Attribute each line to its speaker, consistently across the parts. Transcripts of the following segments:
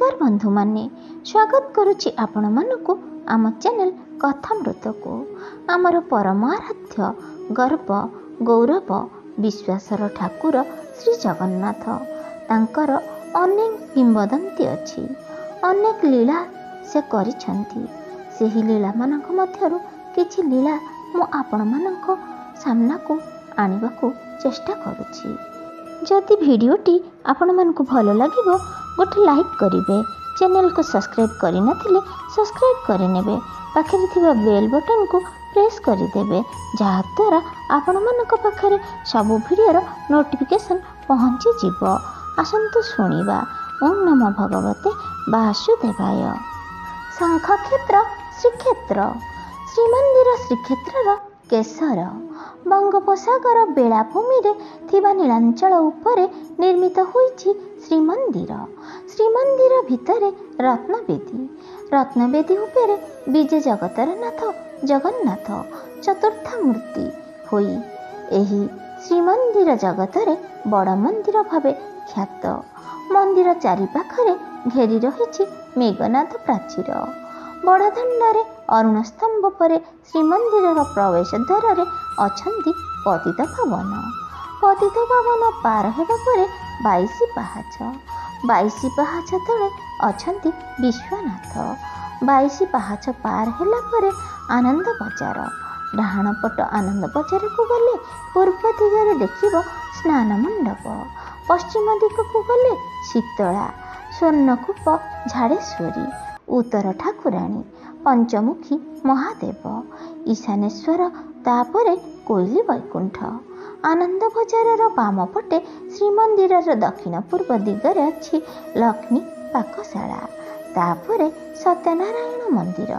Speaker 1: नमस्कार बंधु माने स्वागत करुछि आपण मानकु आम चैनल कथामृत को आमर परम आराध्य गर्व गौरव विश्वासर ठाकुर श्री जगन्नाथ तांकर अनेक किंवदंती अछि। अनेक लीला से करिछंती। सेही लीला मानक मध्यरु किछि लीला मु आपण मानक सामना को आनिबाकू चेष्टा करुछि। जदि भिडियोटी आपण मानकु भलो लागिबो गोटे लाइक करिवे, चैनल को सब्सक्राइब करि नथिले सब्सक्राइब करिनेबे, पाखरे थिबा बेल बटन को प्रेस करिदेबे जहा द्वारा आपण मानक पाखरे सब भिडियोर नोटिफिकेशन पहुंची जिवो। आसंतु सुनिबा। ओम नमो भगवते वासुदेवाय। शंखक्षेत्र श्रीक्षेत्र श्रीमंदिर श्रीक्षेत्रर केसर बंगोपसागर बेलाभूमि रे थिबा नीलांचल उपरे निर्मित होईछि श्रीमंदिर। श्रीमंदिर भितरे रत्नवेदी उपरे विजय जगतर नाथ जगन्नाथ चतुर्थ मूर्ति होई एही श्रीमंदिर जगतरे बड़ मंदिर भावे ख्यात। मंदिर चारिपाखरे घेरी रहिछि मेघनाद प्राचीर। बड़दाण्डरे अरुण स्तंभ परे श्रीमंदिर प्रवेश द्वार रे अछंती पतित पावन। पतित पावन पार हेबा परे 22 पाहाच। 22 पाहाच तले अछंती विश्वनाथ। 22 पाहाच पार हेला परे आनंद बजार। डाहाण पट आनंद बजार को गले पूर्व दिगरे देखिबो स्नान मंडप। पश्चिम दिग को गले शीतला स्वर्णकूप झाड़ेश्वरी उत्तर ठाकुराणी पंचमुखी महादेव ईशानेश्वर तापरे कोइली वैकुंठ। आनंद बजार बाम पटे श्रीमंदिर दक्षिण पूर्व दिगरे अच्छी लक्ष्मी पाकशाला, तापरे सत्यनारायण मंदिर,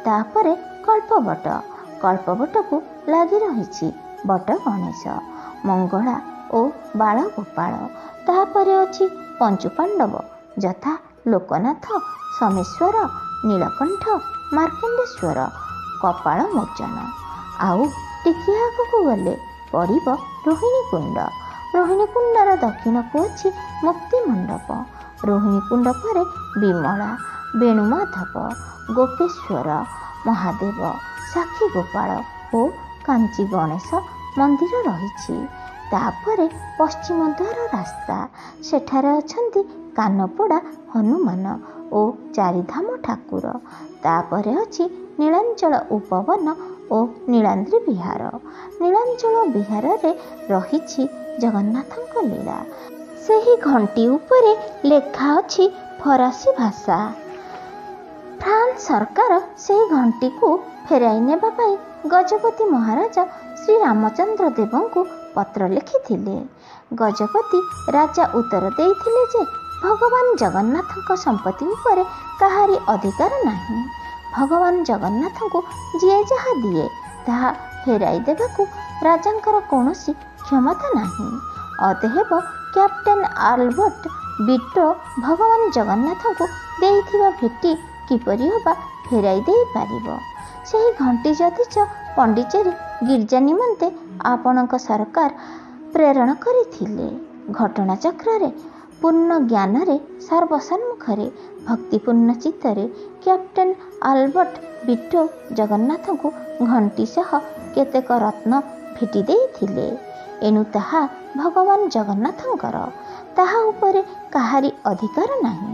Speaker 1: तापरे कल्पवट। कल्पवट को लगी रही बट गणेश मंगला और बाल गोपाल। तापरे अच्छी पंचुपांडव यथा लोकनाथ सोमेश्वर नीलकंठ मार्कंडेश्वर कपाल मोचन। आउ टिके आगकू गले पड़िब रोहिणी कुंड। रोहिणी कुंडर दक्षिण को अच्छी मुक्ति मंडप। रोहिणी कुंड पर विमला वेणुमाधव गोपेश्वर महादेव साक्षी गोपाल और कांची गणेश मंदिर रही। तापरे पश्चिम द्वार रास्ता सेठारे अछंती कानपड़ा हनुमान और चारिधाम ठाकुर। तापरे अछि नीलांचल उपवन और नीलाद्रि विहार। नीलांचल विहार रे रही जगन्नाथଙ୍କ लीला। सेही घंटी उपरे लेखा अछि फरासी भाषा। फ्रांस सरकार सेही घंटी को फेराई नेबा पई गजपति महाराजा श्री रामचंद्र देव को पत्र लिखिथिले। गजपति राजा उत्तर देइथिले जे भगवान जगन्नाथଙ୍କ संपत्ति उपरे काहारी अधिकार नाही। भगवान जगन्नाथ को जे जहा दिए ताहा फेराई देबाकू राजांकर कौनसी क्षमता नाही। अतएव कैप्टेन आल्बर्ट बिटो भगवान जगन्नाथ को देइथिबा भेटी किपरि होबा फेराई देई पारिबो। सेही घंटी जदिच पंडिचेरी गिरजा निमंते आपणक सरकार प्रेरण करिथिले। घटना चक्र पूर्ण ज्ञान रे सर्वसम्मुखरे भक्तिपूर्ण चित्तरे कैप्टेन आल्बर्ट बिटो जगन्नाथ को घंटी सह केतेक रत्न भेटी देइथिले। एनु ताहा भगवान जगन्नाथंकर, ताहा उपरे काहारी अधिकार नाही।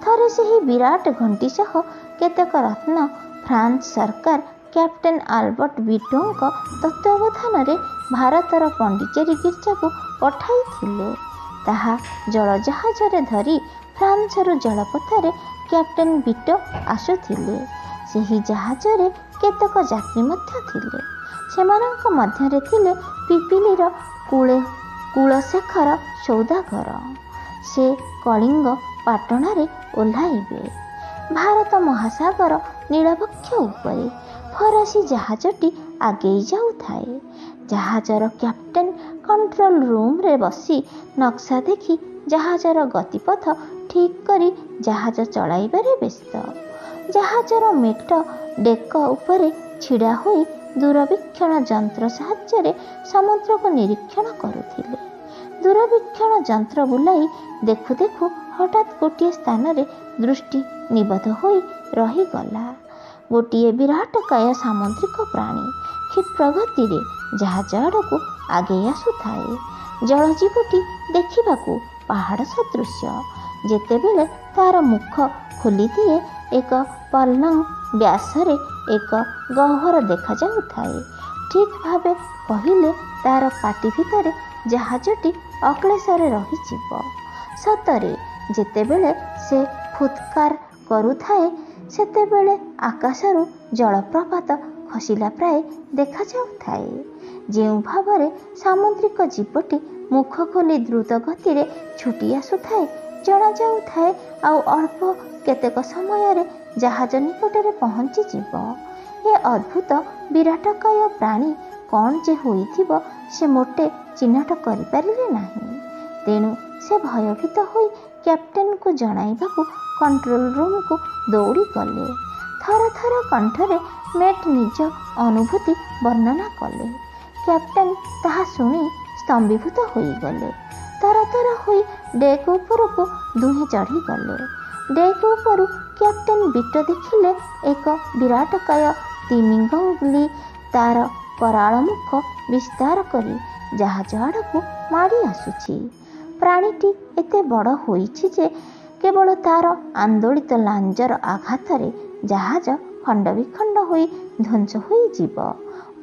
Speaker 1: थरे सेही विराट घंटी सह केतेक रत्न फ्रांस सरकार कैप्टेन आल्बर्ट बिटोंक तत्वावधान रे भारतर पंडिचेरी गिर्जा को पठाइथिले। ताहा जल जहाज रे धरी फ्रांसर जलपथरे कैप्टेन बिटो आसुथिले। सेही जहाज रे केतेक यात्री मध्य थिले। सेमानंक मध्यरे थिले पिपिलीर कुलशेखर सौदागर। से कलिंग पाटणारे ओह्लाइबे। भारत महासागर नीलवक्ष उपरे फरासी जहाजटी आगेई जाउथाए। जहाजर कैप्टेन कंट्रोल रूम रे बसी नक्शा देखी जहाजर गतिपथ ठीक करी जहाज चलाइबारे व्यस्त। जहाजर मेट डेक उपरे छिड़ा होई दूरवीक्षण यंत्र साहाय्य समुद्र को निरीक्षण करुथिले। ଦୂରବୀକ୍ଷଣ ଯନ୍ତ୍ର ବୁଲାଇ ଦେଖୁ ଦେଖୁ ହଠାତ୍ ଗୋଟିଏ ସ୍ଥାନରେ ଦୃଷ୍ଟି ନିବଦ୍ଧ ହୋଇ ରହିଗଲା। ଗୋଟିଏ ବିରାଟକାୟ ସାମୁଦ୍ରିକ ପ୍ରାଣୀ କ୍ଷିପ୍ର ଗତିରେ ଜାହାଜ ଆଡ଼କୁ ଆଗେଇ ଆସୁଥାଏ। ଜଳଜୀବଟି ଦେଖିବାକୁ ପାହାଡ଼ ସଦୃଶ୍ୟ। ଯେତେବେଳେ ତାର ମୁଖ ଖୋଲିଦିଏ ଏକ ପଲଙ୍ଗ ବ୍ୟାସରେ ଏକ ଗହ୍ୱର ଦେଖାଯାଉଥାଏ। ଠିକ୍ ଭାବେ କହିଲେ ତାର ପାଟି ଭିତରେ ଜାହାଜଟି ଅକ୍ଳେଶରେ ରହିଯିବ। ସତରେ ଯେତେବେଳେ ସେ ଫୁତ୍କାର କରୁଥାଏ ସେତେବେଳେ ଆକାଶରୁ ଜଳପ୍ରପାତ ଖସିଲା ପ୍ରାୟ ଦେଖାଯାଉଥାଏ। ଯେଉଁ ଭାବରେ ସାମୁଦ୍ରିକ ଜୀବଟି ମୁଖ ଖୋଲି ଦ୍ରୁତ ଗତିରେ ଛୁଟି ଆସୁଥାଏ ଜଣାଯାଉଥାଏ ଆଉ ଅଳ୍ପ କେତେକ ସମୟରେ ଜାହାଜ ନିକଟରେ ପହଞ୍ଚିଯିବ। ଏ ଅଦ୍ଭୁତ ବିରାଟକାୟ ପ୍ରାଣୀ କ'ଣ ଯେ ହୋଇଥିବ ସେ ମୋଟେ ଚିହ୍ନଟ କରିପାରିଲେ ନାହିଁ। ତେଣୁ ସେ ଭୟଭୀତ ହୋଇ କ୍ୟାପ୍ଟେନକୁ ଜଣାଇବାକୁ କଣ୍ଟ୍ରୋଲ ରୁମ୍କୁ ଦୌଡ଼ି ଗଲେ। ଥର ଥର କଣ୍ଠରେ ମେଟ୍ ନିଜ ଅନୁଭୂତି ବର୍ଣ୍ଣନା କଲେ। କ୍ୟାପ୍ଟେନ ତାହା ଶୁଣି ସ୍ତମ୍ଭୀଭୂତ ହୋଇଗଲେ। ତରତର ହୋଇ ଡେକ୍ ଉପରକୁ ଦୁହେଁ ଚଢ଼ିଗଲେ। ଡେକ୍ ଉପରୁ କ୍ୟାପ୍ଟେନ ବିଟ ଦେଖିଲେ ଏକ ବିରାଟକାୟ ତିମିଙ୍ଗଲି ତାର କରାଳ ମୁଖ ବିସ୍ତାର କରି ଜାହାଜ ଆଡ଼କୁ ମାଡ଼ି ଆସୁଛି। ପ୍ରାଣୀଟି ଏତେ ବଡ଼ ହୋଇଛି ଯେ କେବଳ ତାର ଆନ୍ଦୋଳିତ ଲାଞ୍ଜର ଆଘାତରେ ଜାହାଜ ଖଣ୍ଡବିଖଣ୍ଡ ହୋଇ ଧ୍ୱଂସ ହୋଇଯିବ।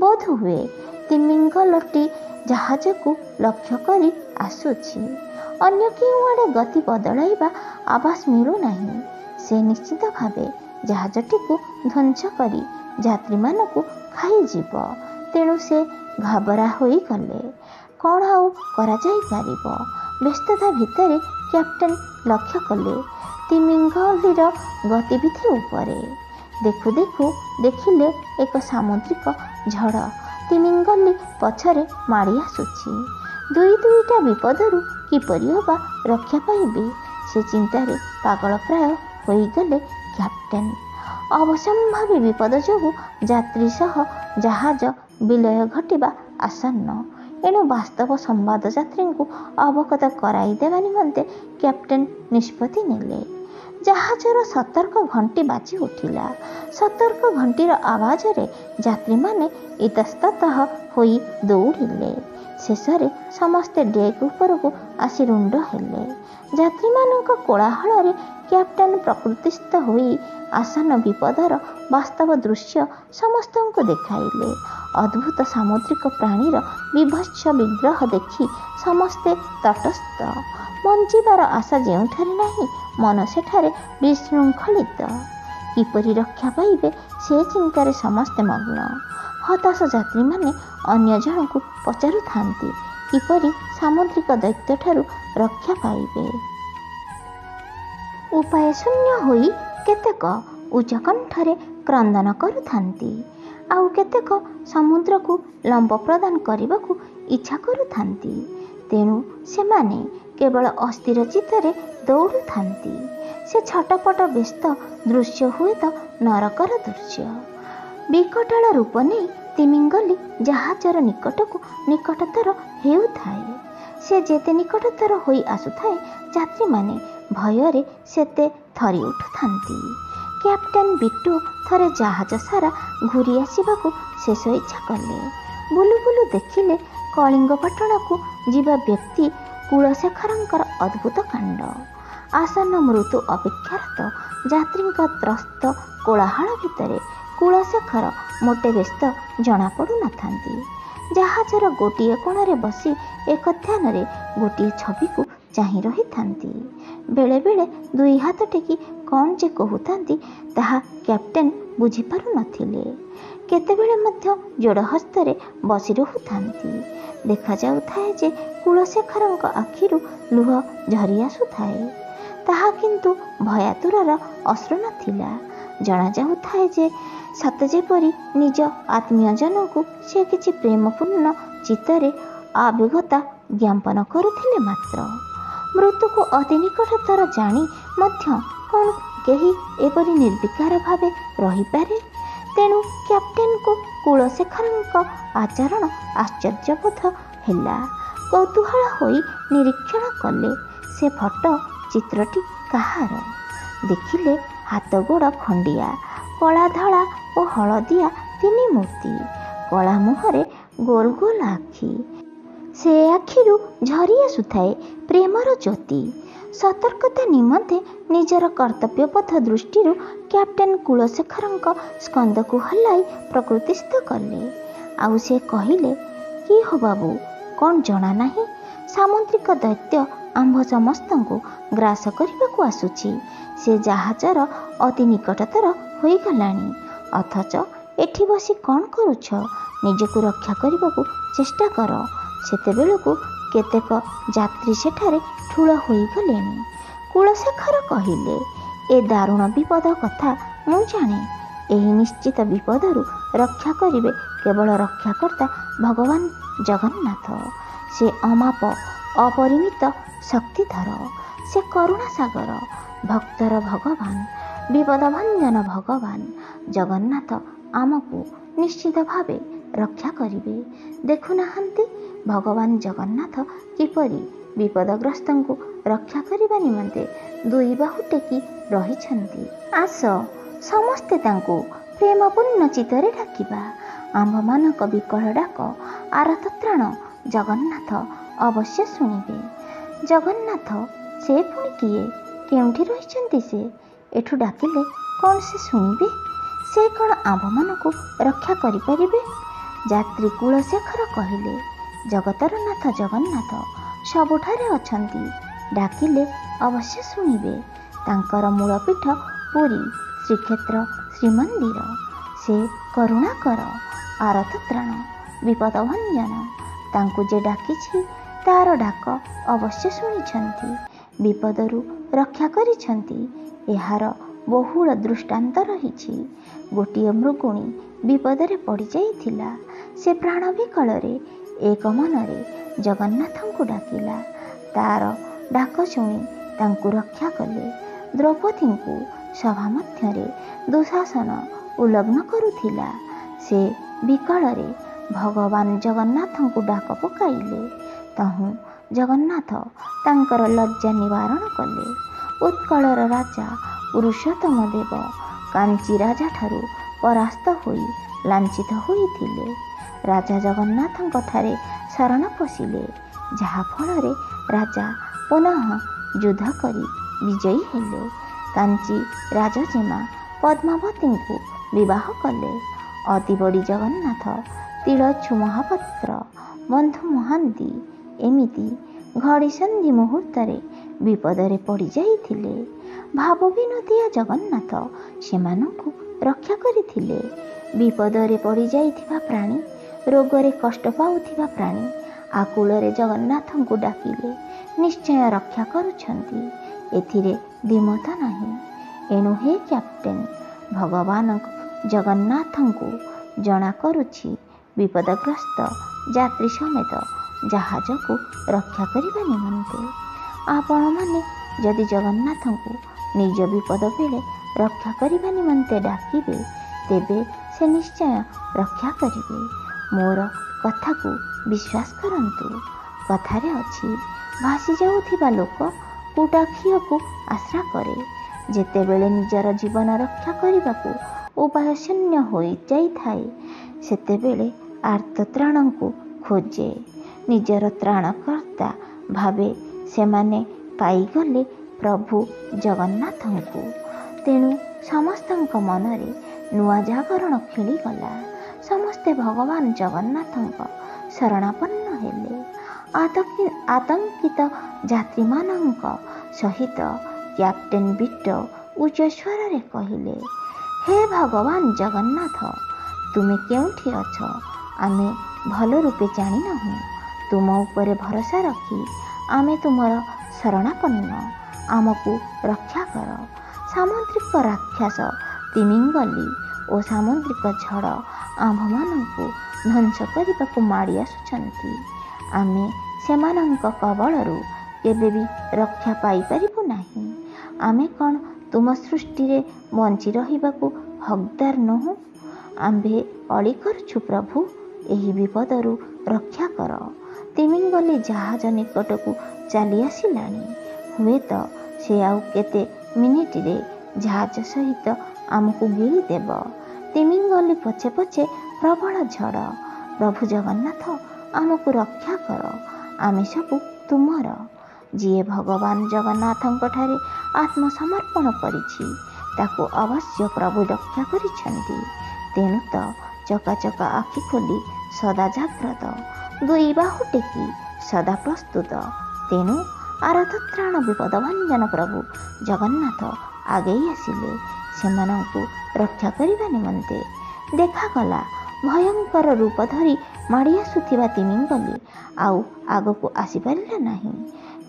Speaker 1: ବୋଧହୁଏ ତିମିଙ୍ଗଲଟି ଜାହାଜକୁ ଲକ୍ଷ୍ୟ କରି ଆସୁଛି। ଅନ୍ୟ କେଉଁଆଡ଼େ ଗତି ବଦଳାଇବା ଆଭାସ ମିଳୁନାହିଁ। ସେ ନିଶ୍ଚିତ ଭାବେ ଜାହାଜଟିକୁ ଧ୍ୱଂସ କରି ଯାତ୍ରୀମାନଙ୍କୁ ଖାଇଯିବ। ତେଣୁ ସେ ଘାବରା ହୋଇଗଲେ। କ'ଣ ଆଉ କରାଯାଇପାରିବ? ବ୍ୟସ୍ତତା ଭିତରେ କ୍ୟାପ୍ଟେନ ଲକ୍ଷ୍ୟ କଲେ ତିମିଙ୍ଗଲିର ଗତିବିଧି ଉପରେ। ଦେଖୁ ଦେଖୁ ଦେଖିଲେ ଏକ ସାମୁଦ୍ରିକ ଝଡ଼ ତିମିଙ୍ଗଲି ପଛରେ ମାଡ଼ି ଆସୁଛି। ଦୁଇଟା ବିପଦରୁ କିପରି ଅବା ରକ୍ଷା ପାଇବେ ସେ ଚିନ୍ତାରେ ପାଗଳପ୍ରାୟ ହୋଇଗଲେ କ୍ୟାପ୍ଟେନ। ଅବଶ୍ୟମ୍ଭାବୀ ବିପଦ ଯୋଗୁଁ ଯାତ୍ରୀ ସହ ଜାହାଜ ବିଲୟ ଘଟିବା ଆସନ୍ନ। ଏଣୁ ବାସ୍ତବ ସମ୍ବାଦ ଯାତ୍ରୀଙ୍କୁ ଅବଗତ କରାଇଦେବା ନିମନ୍ତେ କ୍ୟାପ୍ଟେନ ନିଷ୍ପତ୍ତି ନେଲେ। ଜାହାଜର ସତର୍କ ଘଣ୍ଟି ବାଜି ଉଠିଲା। ସତର୍କ ଘଣ୍ଟିର ଆବାଜରେ ଯାତ୍ରୀମାନେ ଇତସ୍ତତଃ ହୋଇ ଦୌଡ଼ିଲେ। ଶେଷରେ ସମସ୍ତେ ଡେକ୍ ଉପରକୁ ଆସି ରୁଣ୍ଡ ହେଲେ। ଯାତ୍ରୀମାନଙ୍କ କୋଳାହଳରେ କ୍ୟାପ୍ଟେନ ପ୍ରକୃତିସ୍ଥ ହୋଇ ଆସନ୍ନ ବିପଦର ବାସ୍ତବ ଦୃଶ୍ୟ ସମସ୍ତଙ୍କୁ ଦେଖାଇଲେ। ଅଦ୍ଭୁତ ସାମୁଦ୍ରିକ ପ୍ରାଣୀର ବିଭତ୍ସ ବିଗ୍ରହ ଦେଖି ସମସ୍ତେ ତଟସ୍ଥ। ବଞ୍ଚିବାର ଆଶା ଯେଉଁଠାରେ ନାହିଁ ମନ ସେଠାରେ ବିଶୃଙ୍ଖଳିତ। କିପରି ରକ୍ଷା ପାଇବେ ସେ ଚିନ୍ତାରେ ସମସ୍ତେ ମଗ୍ନ। ହତାଶ ଯାତ୍ରୀମାନେ ଅନ୍ୟ ଜଣଙ୍କୁ ପଚାରୁଥାନ୍ତି କିପରି ସାମୁଦ୍ରିକ ଦୈତ୍ୟଠାରୁ ରକ୍ଷା ପାଇବେ। ଉପାୟ ଶୂନ୍ୟ ହୋଇ କେତେକ ଉଚ୍ଚକଣ୍ଠରେ କ୍ରନ୍ଦନ କରୁଥାନ୍ତି। ଆଉ କେତେକ ସମୁଦ୍ରକୁ ଲମ୍ବ ପ୍ରଦାନ କରିବାକୁ ଇଚ୍ଛା କରୁଥାନ୍ତି। ତେଣୁ ସେମାନେ କେବଳ ଅସ୍ଥିର ଚିତ୍ତରେ ଦୌଡ଼ୁଥାନ୍ତି। ସେ ଛଟପଟ ବ୍ୟସ୍ତ ଦୃଶ୍ୟ ହୁଏତ ନରକର ଦୃଶ୍ୟ। ବିକଟାଳ ରୂପ ନେଇ ତିମିଙ୍ଗଲି ଜାହାଜର ନିକଟକୁ ନିକଟତର ହେଉଥାଏ। ସେ ଯେତେ ନିକଟତର ହୋଇ ଆସୁଥାଏ ଯାତ୍ରୀମାନେ ଭୟରେ ସେତେ ଥରି ଉଠୁଥାନ୍ତି। କ୍ୟାପ୍ଟେନ ବିଟୁ ଥରେ ଜାହାଜ ସାରା ଘୂରି ଆସିବାକୁ ଶେଷ ଇଚ୍ଛା କଲେ। ବୁଲୁ ବୁଲୁ ଦେଖିଲେ କଳିଙ୍ଗପାଟଣାକୁ ଯିବା ବ୍ୟକ୍ତି କୁଳଶେଖରଙ୍କର ଅଦ୍ଭୁତ କାଣ୍ଡ। ଆସନ୍ନ ମୃତ୍ୟୁ ଅପେକ୍ଷାରତ ଯାତ୍ରୀଙ୍କ ତ୍ରସ୍ତ କୋଳାହଳ ଭିତରେ କୁଳଶେଖର ମୋଟେ ବ୍ୟସ୍ତ ଜଣାପଡ଼ୁନଥାନ୍ତି। ଜାହାଜର ଗୋଟିଏ କୋଣରେ ବସି ଏକ ଧ୍ୟାନରେ ଗୋଟିଏ ଛବିକୁ ଚାହିଁ ରହିଥାନ୍ତି। ବେଳେ ବେଳେ ଦୁଇ ହାତ ଟେକି କ'ଣ ଯେ କହୁଥାନ୍ତି ତାହା କ୍ୟାପ୍ଟେନ ବୁଝିପାରୁନଥିଲେ। କେତେବେଳେ ମଧ୍ୟ ଯୋଡ଼ ହସ୍ତରେ ବସି ରହୁଥାନ୍ତି। ଦେଖାଯାଉଥାଏ ଯେ କୁଳଶେଖରଙ୍କ ଆଖିରୁ ଲୁହ ଝରି ଆସୁଥାଏ। ତାହା କିନ୍ତୁ ଭୟାତୁରର ଅଶ୍ରୁ ନଥିଲା। ଜଣାଯାଉଥାଏ ଯେ ସତେ ଯେପରି ନିଜ ଆତ୍ମୀୟଜନଙ୍କୁ ସେ କିଛି ପ୍ରେମପୂର୍ଣ୍ଣ ଚିତ୍ତରେ ଆବେଗତା ଜ୍ଞାପନ କରୁଥିଲେ ମାତ୍ର। ମୃତ୍ୟୁକୁ ଅତି ନିକଟତର ଜାଣି ମଧ୍ୟ କ'ଣ କେହି ଏପରି ନିର୍ବିକାର ଭାବେ ରହିପାରେ? ତେଣୁ କ୍ୟାପ୍ଟେନକୁ କୁଳଶେଖରଙ୍କ ଆଚରଣ ଆଶ୍ଚର୍ଯ୍ୟବୋଧ ହେଲା। କୌତୂହଳ ହୋଇ ନିରୀକ୍ଷଣ କଲେ ସେ ଫଟୋ ଚିତ୍ରଟି କାହାର। ଦେଖିଲେ ହାତ ଗୋଡ଼ ଖଣ୍ଡିଆ, କଳା ଧଳା ଓ ହଳଦିଆ ତିନି ମୂର୍ତ୍ତି। କଳା ମୁହଁରେ ଗୋଲ ଗୋଲ ଆଖି। ସେ ଆଖିରୁ ଝରି ଆସୁଥାଏ ପ୍ରେମର ଜ୍ୟୋତି। ସତର୍କତା ନିମନ୍ତେ ନିଜର କର୍ତ୍ତବ୍ୟବୋଧ ଦୃଷ୍ଟିରୁ କ୍ୟାପ୍ଟେନ୍ କୁଳଶେଖରଙ୍କ ସ୍କନ୍ଧକୁ ହଲାଇ ପ୍ରକୃତିସ୍ଥ କଲେ। ଆଉ ସେ କହିଲେ, କି ହୋ ବାବୁ, କ'ଣ ଜଣା ନାହିଁ? ସାମୁଦ୍ରିକ ଦୈତ୍ୟ ଆମ୍ଭ ସମସ୍ତଙ୍କୁ ଗ୍ରାସ କରିବାକୁ ଆସୁଛି। ସେ ଜାହାଜର ଅତି ନିକଟତର ହୋଇଗଲାଣି। ଅଥଚ ଏଠି ବସି କ'ଣ କରୁଛ? ନିଜକୁ ରକ୍ଷା କରିବାକୁ ଚେଷ୍ଟା କର। ସେତେବେଳକୁ କେତେକ ଯାତ୍ରୀ ସେଠାରେ ଠୁଳ ହୋଇଗଲେଣି। କୁଳଶେଖର କହିଲେ, ଏ ଦାରୁଣ ବିପଦ କଥା ମୁଁ ଜାଣେ। ଏହି ନିଶ୍ଚିତ ବିପଦରୁ ରକ୍ଷା କରିବେ କେବଳ ରକ୍ଷାକର୍ତ୍ତା ଭଗବାନ ଜଗନ୍ନାଥ। ସେ ଅମାପ ଅପରିମିତ ଶକ୍ତିଧର। ସେ କରୁଣା ସାଗର, ଭକ୍ତର ଭଗବାନ, ବିପଦଭଞ୍ଜନ ଭଗବାନ। ଜଗନ୍ନାଥ ଆମକୁ ନିଶ୍ଚିତ ଭାବେ ରକ୍ଷା କରିବେ। ଦେଖୁନାହାନ୍ତି ଭଗବାନ ଜଗନ୍ନାଥ କିପରି ବିପଦଗ୍ରସ୍ତଙ୍କୁ ରକ୍ଷା କରିବା ନିମନ୍ତେ ଦୁଇ ବାହୁ ଟେକି ରହିଛନ୍ତି। ଆସ ସମସ୍ତେ ତାଙ୍କୁ ପ୍ରେମପୂର୍ଣ୍ଣ ଚିତ୍ତରେ ଡାକିବା। ଆମ୍ଭମାନଙ୍କ ବିକଳ ଡାକ ଆରତତ୍ରାଣ ଜଗନ୍ନାଥ ଅବଶ୍ୟ ଶୁଣିବେ। ଜଗନ୍ନାଥ ସେ ପୁଣି କିଏ? କେଉଁଠି ରହିଛନ୍ତି ସେ? ଏଠୁ ଡାକିଲେ କ'ଣ ସେ ଶୁଣିବେ? ସେ କ'ଣ ଆମ୍ଭମାନଙ୍କୁ ରକ୍ଷା କରିପାରିବେ? ଯାତ୍ରୀ କୁଳଶେଖର କହିଲେ, ଜଗତର ନାଥ ଜଗନ୍ନାଥ ସବୁଠାରେ ଅଛନ୍ତି। ଡାକିଲେ ଅବଶ୍ୟ ଶୁଣିବେ। ତାଙ୍କର ମୂଳପୀଠ ପୁରୀ ଶ୍ରୀକ୍ଷେତ୍ର ଶ୍ରୀମନ୍ଦିର। ସେ କରୁଣାକର, ଆରତତ୍ରାଣ, ବିପଦଭଞ୍ଜନ। ତାଙ୍କୁ ଯେ ଡାକିଛି ତାର ଡାକ ଅବଶ୍ୟ ଶୁଣିଛନ୍ତି, ବିପଦରୁ ରକ୍ଷା କରିଛନ୍ତି। ଏହାର ବହୁଳ ଦୃଷ୍ଟାନ୍ତ ରହିଛି। ଗୋଟିଏ ମୃଗୁଣୀ ବିପଦରେ ପଡ଼ିଯାଇଥିଲା। ସେ ପ୍ରାଣ ବିକଳରେ ଏକ ମନରେ ଜଗନ୍ନାଥଙ୍କୁ ଡାକିଲା। ତାର ଡାକ ଶୁଣି ତାଙ୍କୁ ରକ୍ଷା କଲେ। ଦ୍ରୌପଦୀଙ୍କୁ ସଭା ମଧ୍ୟରେ ଦୁଃଶାସନ ଉଲ୍ଲଗ୍ନ କରୁଥିଲା। ସେ ବିକଳରେ ଭଗବାନ ଜଗନ୍ନାଥଙ୍କୁ ଡାକ ପକାଇଲେ। ତହୁଁ ଜଗନ୍ନାଥ ତାଙ୍କର ଲଜ୍ଜା ନିବାରଣ କଲେ। ଉତ୍କଳର ରାଜା ପୁରୁଷୋତ୍ତମ ଦେବ କାଞ୍ଚି ରାଜାଠାରୁ ପରାସ୍ତ ହୋଇ ଲାଞ୍ଛିତ ହୋଇଥିଲେ। ରାଜା ଜଗନ୍ନାଥଙ୍କ ଠାରେ ଶରଣ ପଶିଲେ, ଯାହାଫଳରେ ରାଜା ପୁନଃ ଯୁଦ୍ଧ କରି ବିଜୟୀ ହେଲେ। କାଞ୍ଚି ରାଜଜେମା ପଦ୍ମାବତୀଙ୍କୁ ବିବାହ କଲେ। ଅତିବଡ଼ି ଜଗନ୍ନାଥ, ତିଳଛୁ ମହାପାତ୍ର, ବନ୍ଧୁ ମହାନ୍ତି ଏମିତି ଘଡ଼ିସନ୍ଧି ମୁହୂର୍ତ୍ତରେ ବିପଦରେ ପଡ଼ିଯାଇଥିଲେ। ଭାବ ବିନୋଦିଆ ଜଗନ୍ନାଥ ସେମାନଙ୍କୁ ରକ୍ଷା କରିଥିଲେ। ବିପଦରେ ପଡ଼ିଯାଇଥିବା ପ୍ରାଣୀ, ରୋଗରେ କଷ୍ଟ ପାଉଥିବା ପ୍ରାଣୀ ଆକୁଳରେ ଜଗନ୍ନାଥଙ୍କୁ ଡାକିଲେ ନିଶ୍ଚୟ ରକ୍ଷା କରୁଛନ୍ତି। ଏଥିରେ ଦ୍ୱିମତ ନାହିଁ। ଏଣୁ ହେ କ୍ୟାପ୍ଟେନ୍, ଭଗବାନ ଜଗନ୍ନାଥଙ୍କୁ ଜଣା କରୁଛି ବିପଦଗ୍ରସ୍ତ ଯାତ୍ରୀ ସମେତ ଜାହାଜକୁ ରକ୍ଷା କରିବା ନିମନ୍ତେ। ଆପଣମାନେ ଯଦି ଜଗନ୍ନାଥଙ୍କୁ ନିଜ ବିପଦ ବେଳେ ରକ୍ଷା କରିବା ନିମନ୍ତେ ଡାକିବେ, ତେବେ ସେ ନିଶ୍ଚୟ ରକ୍ଷା କରିବେ। ମୋର କଥାକୁ ବିଶ୍ୱାସ କରନ୍ତୁ। କଥାରେ ଅଛି, ଭାସି ଯାଉଥିବା ଲୋକ କୁଟାଖିଅକୁ ଆଶ୍ରା କରେ। ଯେତେବେଳେ ନିଜର ଜୀବନ ରକ୍ଷା କରିବାକୁ ଉପାୟ ଶୂନ୍ୟ ହୋଇଯାଇଥାଏ, ସେତେବେଳେ ଆର୍ତ୍ତତ୍ରାଣଙ୍କୁ ଖୋଜେ। ନିଜର ତ୍ରାଣକର୍ତ୍ତା ଭାବେ ସେମାନେ ପାଇଗଲେ ପ୍ରଭୁ ଜଗନ୍ନାଥଙ୍କୁ। ତେଣୁ ସମସ୍ତଙ୍କ ମନରେ ନୂଆ ଜାଗରଣ ଖେଳିଗଲା। ସମସ୍ତେ ଭଗବାନ ଜଗନ୍ନାଥଙ୍କ ଶରଣାପନ୍ନ ହେଲେ। ଆତଙ୍କିତ ଯାତ୍ରୀମାନଙ୍କ ସହିତ କ୍ୟାପ୍ଟେନ୍ ବିଟ୍ଟୋ ଉଚ୍ଚ ସ୍ୱରରେ କହିଲେ, ହେ ଭଗବାନ ଜଗନ୍ନାଥ, ତୁମେ କେଉଁଠି ଅଛ ଆମେ ଭଲ ରୂପେ ଜାଣିନାହୁଁ। ତୁମ ଉପରେ ଭରସା ରଖି ଆମେ ତୁମର ଶରଣାପନ୍ନ। ଆମକୁ ରକ୍ଷା କର। ସାମୁଦ୍ରିକ ରାକ୍ଷସ ତିମିଙ୍ଗଲି ଓ ସାମୁଦ୍ରିକ ଝଡ଼ ଆମ୍ଭମାନଙ୍କୁ ଧ୍ୱଂସ କରିବାକୁ ମାଡ଼ି ଆସୁଛନ୍ତି। ଆମେ ସେମାନଙ୍କ କବଳରୁ କେବେ ବି ରକ୍ଷା ପାଇପାରିବୁ ନାହିଁ। ଆମେ କ'ଣ ତୁମ ସୃଷ୍ଟିରେ ବଞ୍ଚି ରହିବାକୁ ହକଦାର ନୋହୁଁ? ଆମ୍ଭେ ଅଳି କରୁଛୁ ପ୍ରଭୁ, ଏହି ବିପଦରୁ ରକ୍ଷା କର। ତିମିଙ୍ଗଲି ଜାହାଜ ନିକଟକୁ ଚାଲି ଆସିଲାଣି। ହୁଏତ ସେ ଆଉ କେତେ ମିନିଟରେ ଜାହାଜ ସହିତ ଆମକୁ ଗିଳିଦେବ। ତିମିଙ୍ଗଲି ପଛେ ପଛେ ପ୍ରବଳ ଝଡ଼। ପ୍ରଭୁ ଜଗନ୍ନାଥ ଆମକୁ ରକ୍ଷା କର, ଆମେ ସବୁ ତୁମର। ଯିଏ ଭଗବାନ ଜଗନ୍ନାଥଙ୍କଠାରେ ଆତ୍ମସମର୍ପଣ କରିଛି ତାକୁ ଅବଶ୍ୟ ପ୍ରଭୁ ରକ୍ଷା କରିଛନ୍ତି। ତେଣୁ ତ ଚକାଚକା ଆଖି ଖୋଲି ସଦା ଜାଗ୍ରତ, ଦୁଇ ବାହୁ ଟେକି ସଦା ପ୍ରସ୍ତୁତ। ତେଣୁ ଆରତତ୍ରାଣ ବିପଦଭଞ୍ଜନ ପ୍ରଭୁ ଜଗନ୍ନାଥ ଆଗେଇ ଆସିଲେ ସେମାନଙ୍କୁ ରକ୍ଷା କରିବା ନିମନ୍ତେ। ଦେଖାଗଲା ଭୟଙ୍କର ରୂପ ଧରି ମାଡ଼ି ଆସୁଥିବା ତିମିଙ୍ଗଲି ଆଉ ଆଗକୁ ଆସିପାରିଲା ନାହିଁ।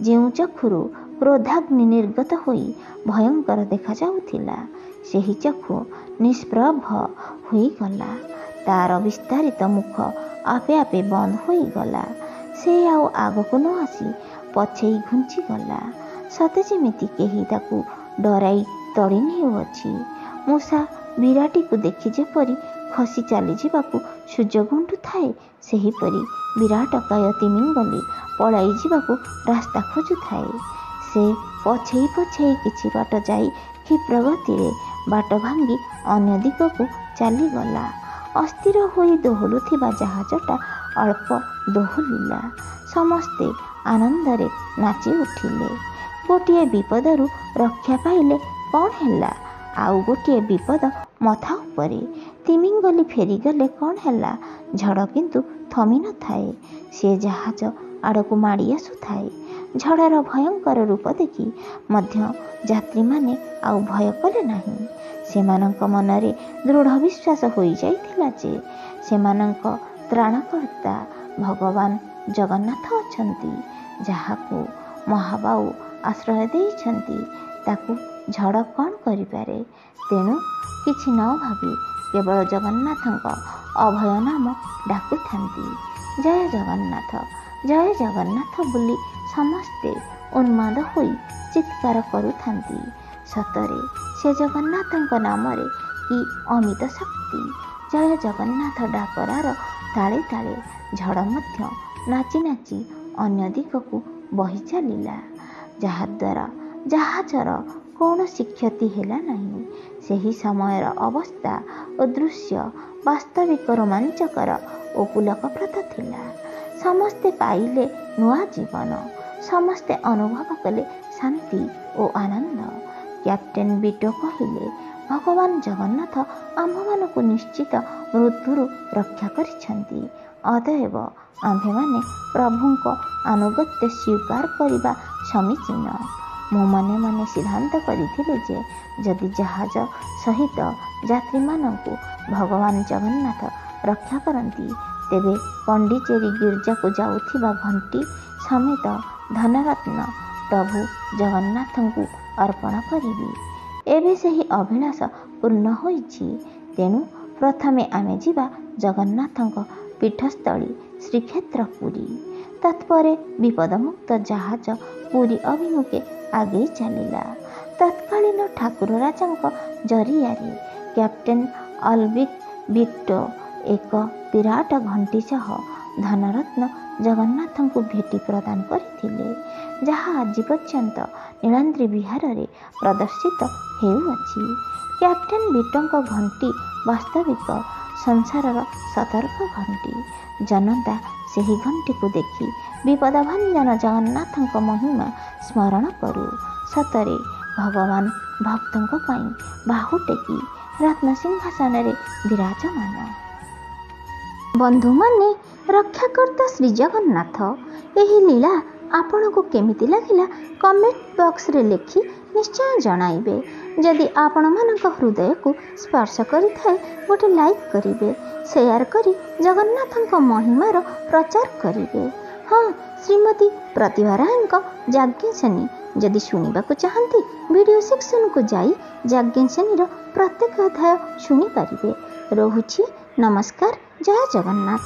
Speaker 1: ଯେଉଁ ଚକ୍ଷୁରୁ କ୍ରୋଧାଗ୍ନି ନିର୍ଗତ ହୋଇ ଭୟଙ୍କର ଦେଖାଯାଉଥିଲା, ସେହି ଚକ୍ଷୁ ନିଷ୍ପ୍ରଭ ହୋଇଗଲା। ତାର ବିସ୍ତାରିତ ମୁଖ ଆପେ ଆପେ ବନ୍ଦ ହୋଇଗଲା। ସେ ଆଉ ଆଗକୁ ନ ଆସି ପଛେଇ ଘୁଞ୍ଚିଗଲା, ସତେ ଯେମିତି କେହି ତାକୁ ଡରାଇ ତଡ଼ି ନେଉଅଛି। ମୂଷା ବିରାଟିକୁ ଦେଖି ଯେପରି ଖସି ଚାଲିଯିବାକୁ ସୁଯୋଗ ଉଣ୍ଡୁଥାଏ, ସେହିପରି ବିରାଟକାୟ ତିମିଙ୍ଗଲି ପଳାଇ ଯିବାକୁ ରାସ୍ତା ଖୋଜୁଥାଏ। ସେ ପଛେଇ ପଛେଇ କିଛି ବାଟ ଯାଇ କ୍ଷିପ୍ର ଗତିରେ ବାଟ ଭାଙ୍ଗି ଅନ୍ୟ ଦିଗକୁ ଚାଲିଗଲା। ଅସ୍ଥିର ହୋଇ ଦୋହଲୁଥିବା ଜାହାଜଟା ଅଳ୍ପ ଦୋହଲିଲା। ସମସ୍ତେ ଆନନ୍ଦରେ ନାଚି ଉଠିଲେ। ଗୋଟିଏ ବିପଦରୁ ରକ୍ଷା ପାଇଲେ କ'ଣ ହେଲା, ଆଉ ଗୋଟିଏ ବିପଦ ମଥା ଉପରେ। ତିମିଙ୍ଗଲି ଫେରିଗଲେ କ'ଣ ହେଲା, ଝଡ଼ କିନ୍ତୁ ଥମି ନଥାଏ। ସେ ଜାହାଜ ଆଡ଼କୁ ମାଡ଼ି ଆସୁଥାଏ। ଝଡ଼ର ଭୟଙ୍କର ରୂପ ଦେଖି ମଧ୍ୟ ଯାତ୍ରୀମାନେ ଆଉ ଭୟ କଲେ ନାହିଁ। ସେମାନଙ୍କ ମନରେ ଦୃଢ଼ ବିଶ୍ୱାସ ହୋଇଯାଇଥିଲା ଯେ ସେମାନଙ୍କ ତ୍ରାଣକର୍ତ୍ତା ଭଗବାନ ଜଗନ୍ନାଥ ଅଛନ୍ତି। ଯାହାକୁ ମହାବାହୁ ଆଶ୍ରୟ ଦେଇଛନ୍ତି ତାକୁ ଝଡ଼ କ'ଣ କରିପାରେ। ତେଣୁ କିଛି ନ ଭାବି କେବଳ ଜଗନ୍ନାଥଙ୍କ ଅଭୟ ନାମ ଡାକୁଥାନ୍ତି। ଜୟ ଜଗନ୍ନାଥ, ଜୟ ଜଗନ୍ନାଥ ବୋଲି ସମସ୍ତେ ଉନ୍ମାଦ ହୋଇ ଚିତ୍କାର କରୁଥାନ୍ତି। ସତରେ ସେ ଜଗନ୍ନାଥଙ୍କ ନାମରେ କି ଅମିତ ଶକ୍ତି। ଜୟ ଜଗନ୍ନାଥ ଡାକରାର ତାଳେ ତାଳେ ଝଡ଼ ମଧ୍ୟ ନାଚି ନାଚି ଅନ୍ୟ ଦିଗକୁ ବହି ଚାଲିଲା, ଯାହାଦ୍ୱାରା ଜାହାଜର କୌଣସି କ୍ଷତି ହେଲା ନାହିଁ। ସେହି ସମୟର ଅବସ୍ଥା ଓ ଦୃଶ୍ୟ ବାସ୍ତବିକ ରୋମାଞ୍ଚକର ଓ ପୁଲକପ୍ରଦ ଥିଲା। ସମସ୍ତେ ପାଇଲେ ନୂଆ ଜୀବନ, ସମସ୍ତେ ଅନୁଭବ କଲେ ଶାନ୍ତି ଓ ଆନନ୍ଦ। କ୍ୟାପ୍ଟେନ୍ ବିଟୋ କହିଲେ, ଭଗବାନ ଜଗନ୍ନାଥ ଆମ୍ଭମାନଙ୍କୁ ନିଶ୍ଚିତ ମୃତ୍ୟୁରୁ ରକ୍ଷା କରିଛନ୍ତି। ଅତଏବ ଆମ୍ଭେମାନେ ପ୍ରଭୁଙ୍କ ଆନୁଗତ୍ୟ ସ୍ୱୀକାର କରିବା ସମୀଚୀନ। ମୁଁ ମନେ ମନେ ସିଦ୍ଧାନ୍ତ କରିଥିଲି ଯେ ଯଦି ଜାହାଜ ସହିତ ଯାତ୍ରୀମାନଙ୍କୁ ଭଗବାନ ଜଗନ୍ନାଥ ରକ୍ଷା କରନ୍ତି, ତେବେ ପଣ୍ଡିଚେରୀ ଗିର୍ଜାକୁ ଯାଉଥିବା ଘଣ୍ଟି ସମେତ ଧନରତ୍ନ ପ୍ରଭୁ ଜଗନ୍ନାଥଙ୍କୁ ଅର୍ପଣ କରିବି। ଏବେ ସେହି ଅଭିଳାଷ ପୂର୍ଣ୍ଣ ହୋଇଛି। ତେଣୁ ପ୍ରଥମେ ଆମେ ଯିବା ଜଗନ୍ନାଥଙ୍କ ପୀଠସ୍ଥଳୀ ଶ୍ରୀକ୍ଷେତ୍ର ପୁରୀ। ତତ୍ପରେ ବିପଦମୁକ୍ତ ଜାହାଜ ପୁରୀ ଅଭିମୁଖେ ଆଗେଇ ଚାଲିଲା। ତତ୍କାଳୀନ ଠାକୁର ରାଜାଙ୍କ ଜରିଆରେ କ୍ୟାପ୍ଟେନ୍ ଅଲ୍ବିକ୍ ବିଟୋ ଏକ ବିରାଟ ଘଣ୍ଟି ସହ ଧନରତ୍ନ ଜଗନ୍ନାଥଙ୍କୁ ଭେଟି ପ୍ରଦାନ କରିଥିଲେ, ଯାହା ଆଜି ପର୍ଯ୍ୟନ୍ତ ନୀଳାଦ୍ରି ବିହାରରେ ପ୍ରଦର୍ଶିତ ହେଉଅଛି। କ୍ୟାପ୍ଟେନ୍ ବିଟୋଙ୍କ ଘଣ୍ଟି ବାସ୍ତବିକ ସଂସାରର ସତର୍କ ଘଣ୍ଟି। ଜନତା ସେହି ଘଣ୍ଟିକୁ ଦେଖି ବିପଦଭଞ୍ଜନ ଜଗନ୍ନାଥଙ୍କ ମହିମା ସ୍ମରଣ କରୁ। ସତରେ ଭଗବାନ ଭକ୍ତଙ୍କ ପାଇଁ ବାହୁ ଟେକି ରତ୍ନସିଂହାସନରେ ବିରାଜମାନ। ବନ୍ଧୁମାନେ, ରକ୍ଷାକର୍ତ୍ତା ଶ୍ରୀଜଗନ୍ନାଥ ଏହି ଲୀଳା ଆପଣଙ୍କୁ କେମିତି ଲାଗିଲା କମେଣ୍ଟ ବକ୍ସରେ ଲେଖି ନିଶ୍ଚୟ ଜଣାଇବେ। ଯଦି ଆପଣମାନଙ୍କ ହୃଦୟକୁ ସ୍ପର୍ଶ କରିଥାଏ ଗୋଟେ ଲାଇକ୍ କରିବେ, ସେୟାର କରି ଜଗନ୍ନାଥଙ୍କ ମହିମାର ପ୍ରଚାର କରିବେ। ହଁ, ଶ୍ରୀମତୀ ପ୍ରତିଭା ରାୟଙ୍କ ଯାଜ୍ଞସେନୀ ଯଦି ଶୁଣିବାକୁ ଚାହାନ୍ତି, ଭିଡ଼ିଓ ସେକ୍ସନକୁ ଯାଇ ଯାଜ୍ଞସେନୀର ପ୍ରତ୍ୟେକ ଅଧ୍ୟାୟ ଶୁଣିପାରିବେ। ରହୁଛି, ନମସ୍କାର, ଜୟ ଜଗନ୍ନାଥ।